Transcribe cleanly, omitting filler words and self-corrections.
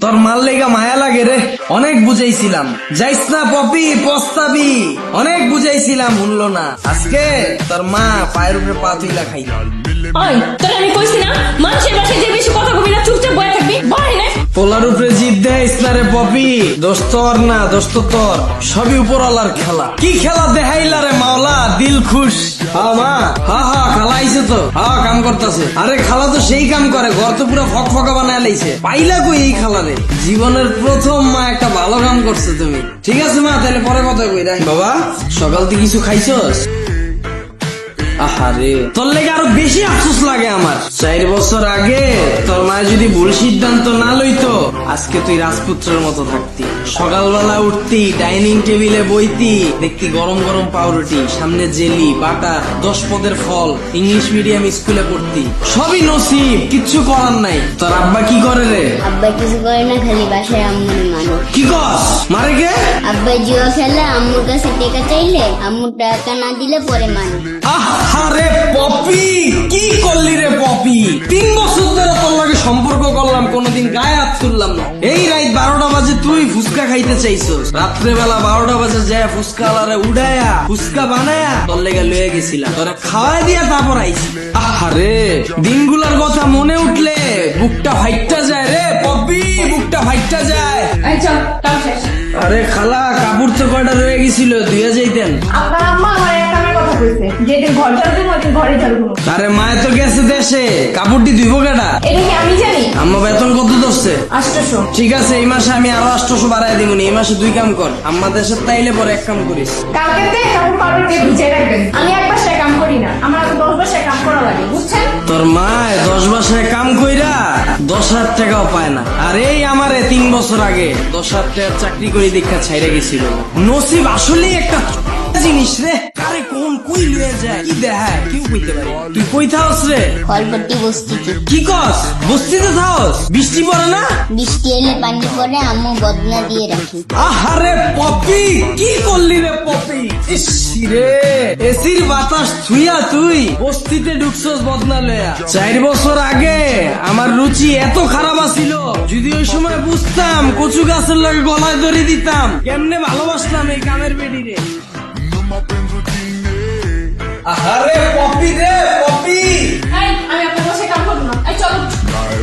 তোর মাল লেগা মায়া লাগে রে, অনেক বুঝাইছিলাম যাইস না পপি পস্তাবি, অনেক বুঝাইছিলাম শুনলো না। আজকে তোর মা পায়ের উপরে পা তুইলা খাইল। ওই তোর আমি কইছি না মানুষের বাসায় যে বেশি কথা কবি না, চুপচাপ বয়ে থাকবি, বয় না। পোলার উপরে জিদ দেয় না রে পপি, দোষ তোর না, দোষ তো তোর, সবই উপরওয়ালার খেলা। কি খেলা দেখাইলা রে মাওলা, দিল খুশ। হ্যাঁ মা, হ্যাঁ খালা আইছে তো, হ্যাঁ কাম করতেছে। আরে খালা তো সেই কাম করে, ঘর তো পুরো ফকফকা বানায় লাইছে। পাইলা কই এই খালারে? জীবনের প্রথম মা একটা ভালো কাম করছে তুমি। ঠিক আছে মা, তাহলে পরে কথা কই। দেখ বাবা, সকাল থেকে কিছু খাইছস? আহারে, তোর লেগে আরো বেশি আফসোস লাগে আমার। 4 বছর আগে তোর মা যদি ভুল সিদ্ধান্ত না লইতো, আজকে তুই রাজপুত্রের মতো থাকতি। সকালবেলা উঠতি, ডাইনিং টেবিলে বইতি, দেখতি গরম গরম পাউরুটি, সামনে জেলি, বাটার, 10 পদের ফল, ইংলিশ মিডিয়াম স্কুলে পড়তি। সবই নসিব, কিচ্ছু করার নাই। তোর আব্বা কি করে রে? আব্বা কিছু করে না, খালি বাসায় আম্মুর মানে। কি কস? মারে কে? আব্বা জুয়া খেলে, আম্মুর কাছে টাকা চাইলে আম্মু টাকা না দিলে পরে মানে। আরে পপি, কি করলি রে পপি? 3 বছর ধরে তোর লাগে সম্পর্ক করলাম, কোনোদিন গায়ে হাত তুললাম না। এই রাত 12টা বাজে তুই ফুচকা খাইতে চাইছস, রাত্রেবেলা 12টা বাজে যায় ফুচকা আলারে উড়ায়া ফুচকা বানায়া তোর লেগে লয়ে গেছিলাম, তোরা খাওয়াই দিয়া তারপর আইছি। আরে দিনগুলোর কথা মনে উঠলে বুকটা ফাইটটা যায় রে পপি, বুকটা ফাইটটা যায়। এই চল, কাম শেষ। আরে খালা, কাপড় তো কয়টা রয়ে গেছিল, ধুয়ে যাইতেন। আপনার আম্মা আমার এক কামের কথা কইছে, যেদিন ঘর ঝাড়ু দিব ওইদিন ঘরে ঝাড়ু দিব। আরে মায়ে তো গেছে দেশে, কাপড়টি ধুইব কেডা? এটা কি আমি জানি? আম্মা বেতন কত ধরছে? 800। ঠিক আছে, এই মাসে আমি আরো 800 বাড়াই দিব। এই মাসে 2 কাম কর, আম্মা দেশে তাইলে পরে 1 কাম করিস। কালকেতে কাপড় পাউডার দিয়ে ভিজিয়ে রাখবেন। আমি এক বাসায় কাম করি না, আমার আরো 10 বাসায় কাম করা লাগে, বুঝছেন? তোর মায় 10 বাসায় কাম কইরা 10,000 টাকাও পায় না। আর এই আমারে 3 বছর আগে 10,000 টাকার চাকরি করে দেখা ছাইরা গেছিল। নসিব আসলেই একটা জিনিস রে, কারে কোন কই লয়ে যায় কি দেখায় কেউ কইতে পারে। তুই কই থাকস রে? ফলপট্টি বস্তিতে। কি কস? বস্তিতে থাকস? বৃষ্টি পড়ে না? বৃষ্টি এলে পানি পরে, আম্মু বদনা দিয়ে রাখি। আহারে পপি, কি করলি রে পপি? ইস রে, এসির বাতাস থুইয়া তুই বস্তিতে ঢুকছস বদনা লয়া। 4 বছর আগে আমার রুচি এত খারাপ আছিল, যদি ওই সময় বুঝতাম কচু গাছের লগে গলায় ধরে দিতাম, কেমনে ভালোবাসতাম এই কামের বেডি রে। আহারে পপি রে পপি,